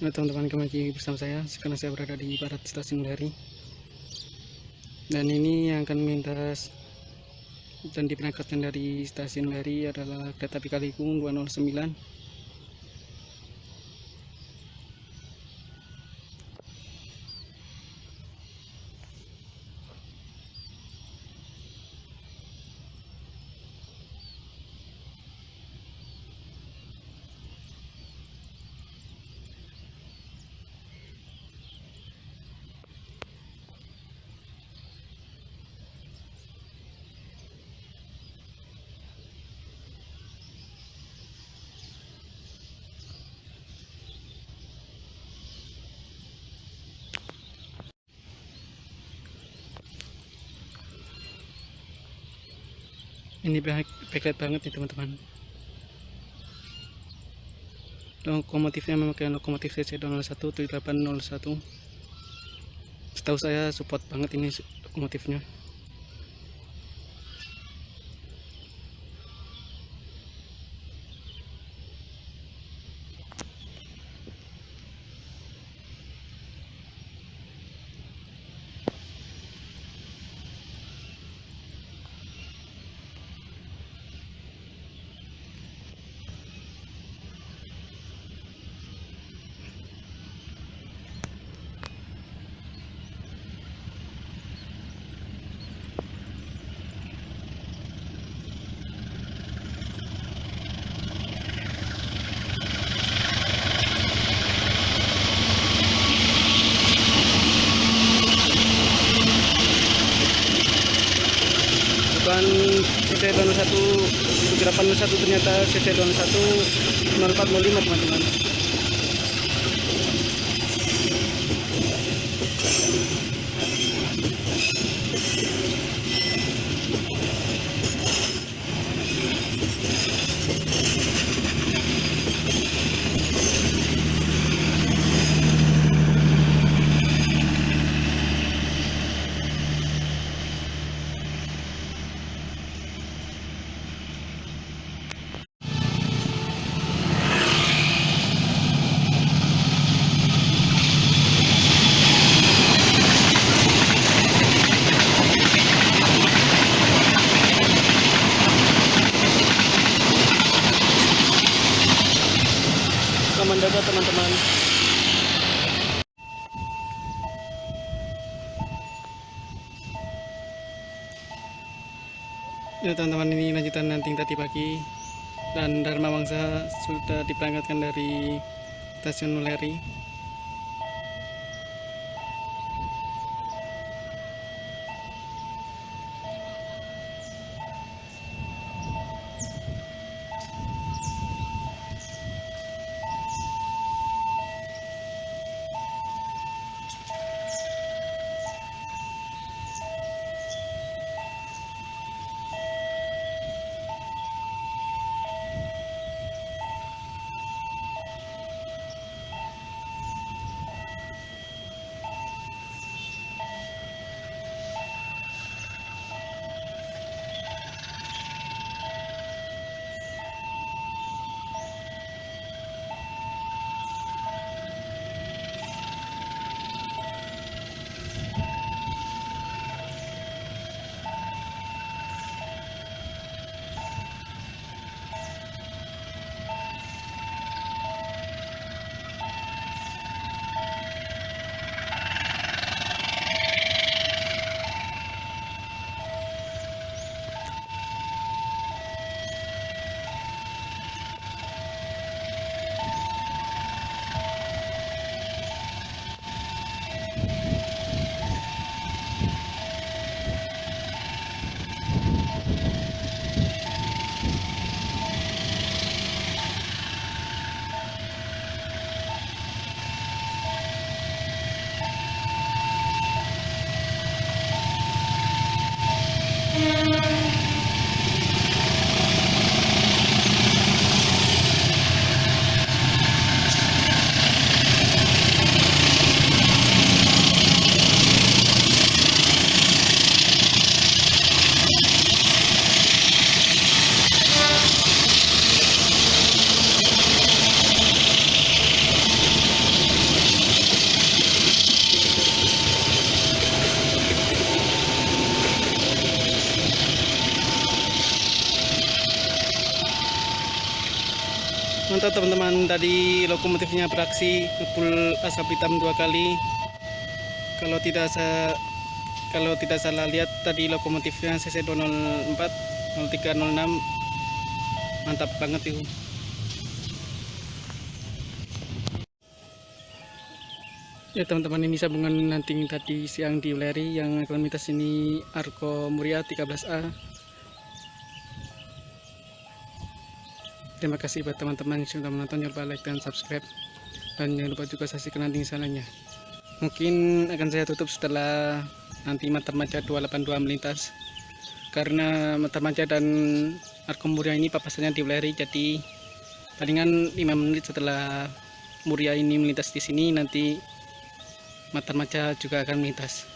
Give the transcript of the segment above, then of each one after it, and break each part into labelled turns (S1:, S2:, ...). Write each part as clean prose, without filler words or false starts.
S1: Nah teman-teman, kembali lagi bersama saya. Sekarang saya berada di barat stasiun Lari, dan ini yang akan melintas dan diberangkatkan dari stasiun Lari adalah kereta api Kalikung 209. Ini backlight banget nih teman-teman. Lokomotifnya memakai lokomotif CC201 7801. Setahu saya support banget ini lokomotifnya. Bukan CC201 7801, ternyata CC201 0405 teman-teman. Selamat datang teman-teman. Ya teman-teman, ini lanjutan nanti tadi pagi, dan Dharma Wangsa sudah diberangkatkan dari stasiun Lari. Mantap teman-teman, tadi lokomotifnya beraksi ngepul asap hitam 2 kali. Kalau tidak salah lihat tadi lokomotifnya CC 204 0306. Mantap banget itu. Ya teman-teman, ini sambungan nanting tadi siang di Uleri yang akan melintas ini Argo Muria 13A. Terima kasih buat teman-teman yang sudah menonton, jangan lupa like dan subscribe, dan jangan lupa juga saksikan nanti salahnya. Mungkin akan saya tutup setelah nanti Matarmaja 282 melintas, karena Matarmaja dan Argo Muria ini papasannya di Uleri, jadi palingan 5 menit setelah Muria ini melintas di sini nanti Matarmaja juga akan melintas.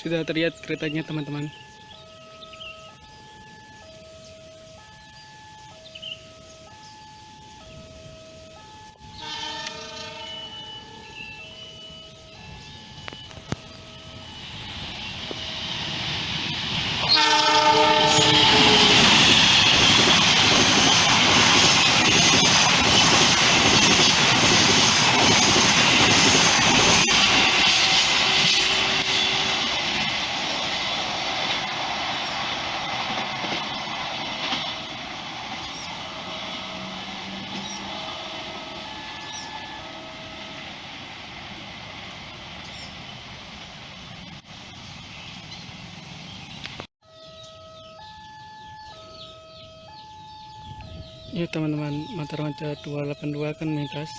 S1: Sudah terlihat keretanya teman-teman. Ya teman-teman, Matarmaja 282 akan melintas.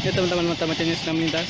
S1: Ya teman-teman, Matarmajanya sudah melintas.